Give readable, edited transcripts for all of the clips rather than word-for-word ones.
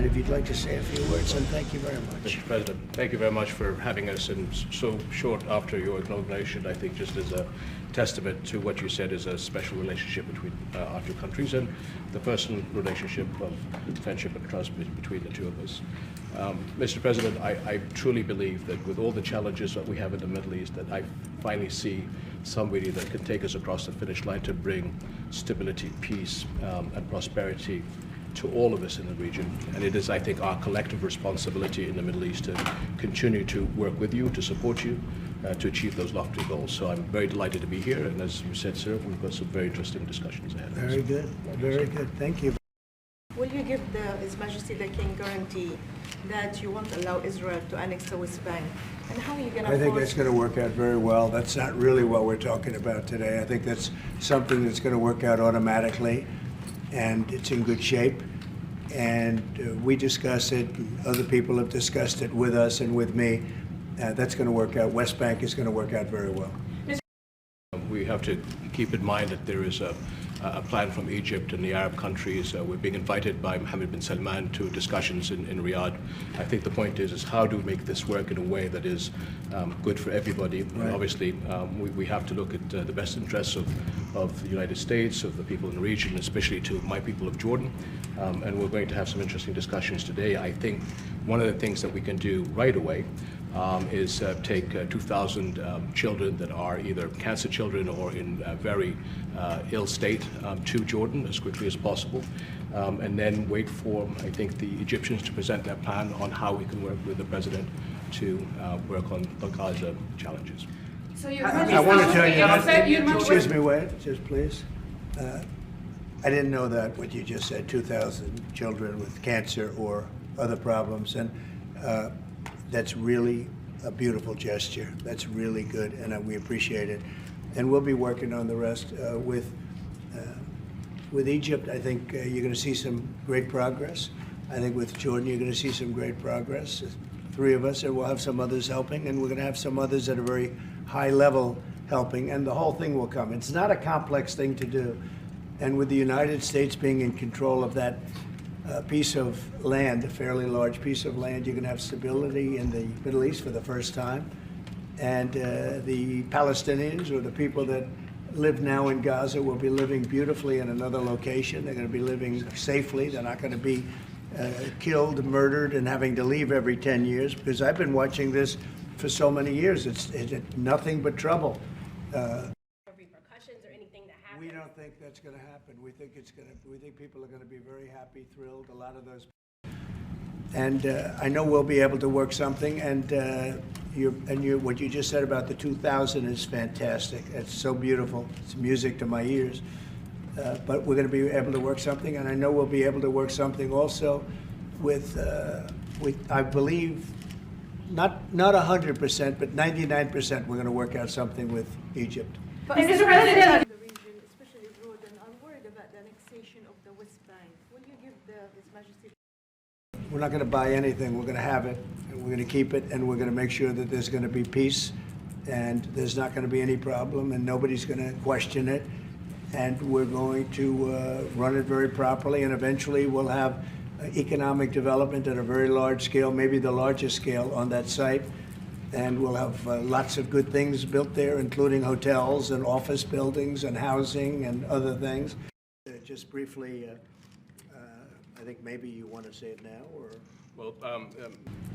And if you'd like to say a few words, and thank you very much. Mr. President, thank you very much for having us, and so short after your inauguration, I think just as a testament to what you said is a special relationship between our two countries and the personal relationship of friendship and trust between the two of us. Mr. President, I truly believe that with all the challenges that we have in the Middle East, that I finally see somebody that can take us across the finish line to bring stability, peace, and prosperity to all of us in the region. And it is, I think, our collective responsibility in the Middle East to continue to work with you, to support you, to achieve those lofty goals. So I'm very delighted to be here, and as you said, sir, we've got some very interesting discussions ahead of us. Very good, very good. Thank you. Will you give His Majesty the King guarantee that you won't allow Israel to annex the West Bank? And how are you going to I think that's going to work out very well. That's not really what we're talking about today. I think that's something that's going to work out automatically, and it's in good shape. And we discuss it, other people have discussed it with us and with me. That's going to work out. West Bank is going to work out very well. We have to keep in mind that there is a plan from Egypt and the Arab countries. We're being invited by Mohammed bin Salman to discussions in Riyadh. I think the point is how do we make this work in a way that is good for everybody? Right. Obviously, we have to look at the best interests of the United States, of the people in the region, especially to my people of Jordan. And we're going to have some interesting discussions today. I think one of the things that we can do right away is take 2,000 children that are either cancer children or in a very ill state to Jordan as quickly as possible, and then wait for, I think, the Egyptians to present their plan on how we can work with the president to work on the Gaza challenges. So I want to tell you, excuse me, wait, just please. I didn't know that, what you just said, 2,000 children with cancer or other problems, and that's really a beautiful gesture. That's really good, and we appreciate it. And we'll be working on the rest with Egypt. I think you're going to see some great progress. I think with Jordan, you're going to see some great progress. 3 of us, and we'll have some others helping, and we're going to have some others at a very high level helping, and the whole thing will come. It's not a complex thing to do. And with the United States being in control of that piece of land, a fairly large piece of land, you're going to have stability in the Middle East for the first time. And the Palestinians, or the people that live now in Gaza, will be living beautifully in another location. They're going to be living safely. They're not going to be killed, murdered, and having to leave every 10 years, because I've been watching this for so many years. It's nothing but trouble. Repercussions or anything that happens? We don't think that's going to happen. We think people are going to be very happy, thrilled. A lot of those. And I know we'll be able to work something. And what you just said about the 2,000 is fantastic. It's so beautiful. It's music to my ears. But we're going to be able to work something, and I know we'll be able to work something also with I believe, not 100%, but 99%. We're going to work out something with Egypt. But Mr. President, the region, especially Jordan, are worried about the annexation of the West Bank. Will you give His Majesty? We're not going to buy anything. We're going to have it, and we're going to keep it, and we're going to make sure that there's going to be peace, and there's not going to be any problem, and nobody's going to question it. And we're going to run it very properly, and eventually we'll have economic development at a very large scale, maybe the largest scale on that site. And we'll have lots of good things built there, including hotels and office buildings and housing and other things. Just briefly, I think maybe you want to say it now, or? Well,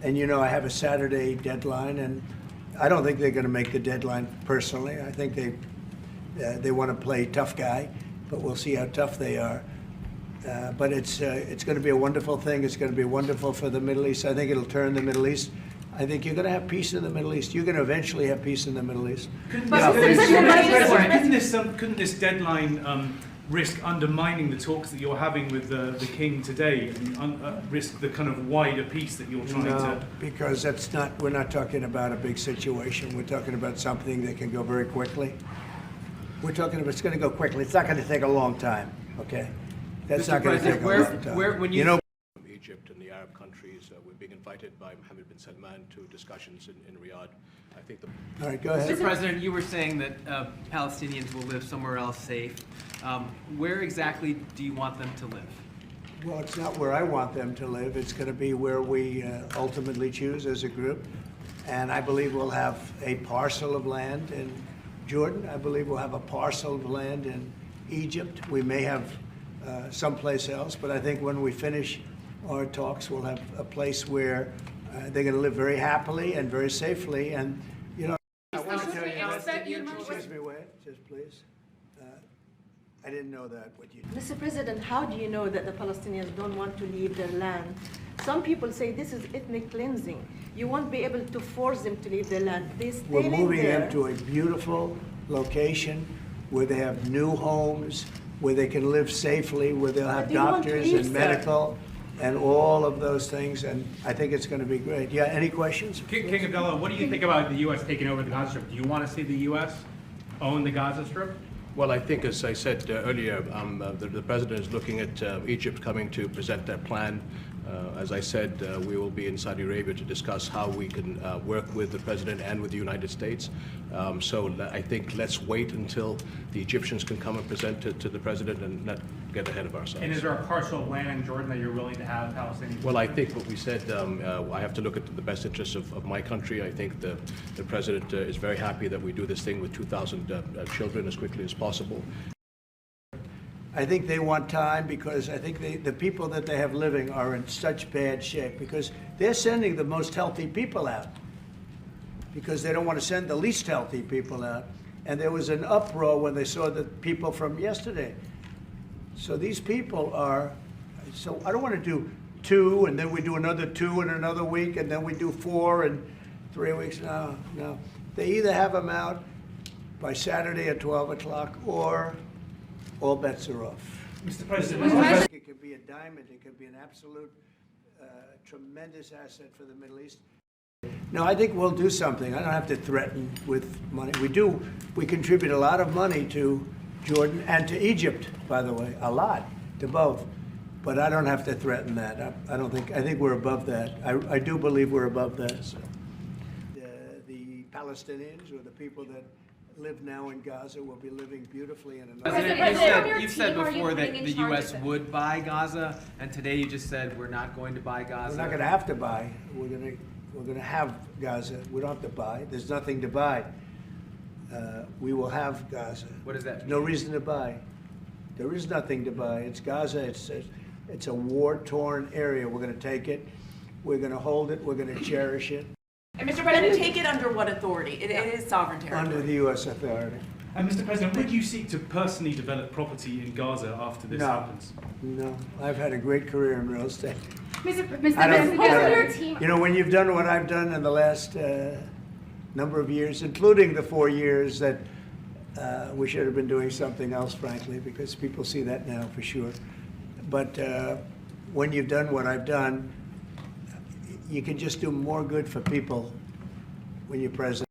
And you know, I have a Saturday deadline, and I don't think they're going to make the deadline personally. I think they want to play tough guy, but we'll see how tough they are. But it's going to be a wonderful thing. It's going to be wonderful for the Middle East. I think it'll turn the Middle East. I think you're going to have peace in the Middle East. You're going to eventually have peace in the Middle East. Couldn't this deadline risk undermining the talks that you're having with the King today, and risk the kind of wider peace that you're trying to? Because we're not talking about a big situation. We're talking about something that can go very quickly. We're talking about it's going to go quickly. It's not going to take a long time, okay? That's not going to take a long time. When you know, from Egypt and the Arab countries, we're being invited by Mohammed bin Salman to discussions in Riyadh. I think All right, go ahead. Mr. President, you were saying that Palestinians will live somewhere else safe. Where exactly do you want them to live? Well, it's not where I want them to live. It's going to be where we ultimately choose as a group. And I believe we'll have a parcel of land in Jordan. I believe we'll have a parcel of land in Egypt. We may have someplace else, but I think when we finish our talks, we'll have a place where they're going to live very happily and very safely. And, you know, I want to tell you excuse me, wait, just please. I didn't know that, what you did. Mr. President, how do you know that the Palestinians don't want to leave their land? Some people say this is ethnic cleansing. You won't be able to force them to leave their land. They stay We're moving there. them to a beautiful location where they have new homes, where they can live safely, where they'll have But they want to doctors leave, and sir. medical and all of those things, and I think it's going to be great. Yeah, any questions? King Abdullah, what do you think about the U.S. taking over the Gaza Strip? Do you want to see the U.S. own the Gaza Strip? Well, I think, as I said earlier, the president is looking at Egypt coming to present their plan. As I said, we will be in Saudi Arabia to discuss how we can work with the president and with the United States. So I think let's wait until the Egyptians can come and present it to the president and not get ahead of ourselves. And is there a parcel of land in Jordan that you're willing to have Palestinians? Well, I think what we said, I have to look at the best interests of my country. I think the president is very happy that we do this thing with 2,000 children as quickly as possible. I think they want time because I think the people that they have living are in such bad shape because they're sending the most healthy people out because they don't want to send the least healthy people out. And there was an uproar when they saw the people from yesterday. So these people are, so I don't want to do 2 and then we do another 2 in another week and then we do 4 in 3 weeks. No. They either have them out by Saturday at 12 o'clock or all bets are off. Mr. President, It could be a diamond. It could be an absolute tremendous asset for the Middle East. No, I think we'll do something. I don't have to threaten with money. We contribute a lot of money to Jordan and to Egypt, by the way, a lot, to both. But I don't have to threaten that. I think we're above that. I do believe we're above that. So. The Palestinians or the people that live now in Gaza will be living beautifally in another. President, You've said team are you before that putting in the charge U.S. of it? would buy Gaza, and today you just said we're not going to buy Gaza. We're not going to have to buy. We're going to have Gaza. We don't have to buy. There's nothing to buy. We will have Gaza. What does that mean? No reason to buy. There is nothing to buy. It's Gaza. It's a war-torn area. We're going to take it. We're going to hold it. We're going to cherish it. And Mr. President, take it under what authority? It is sovereign territory. Under the U.S. authority. and Mr. President, would you seek to personally develop property in Gaza after this No. happens? No. I've had a great career in real estate. Mr. I don't- President, your team. You know, when you've done what I've done in the last number of years, including the 4 years that we should have been doing something else, frankly, because people see that now for sure. But when you've done what I've done, you can just do more good for people when you're president.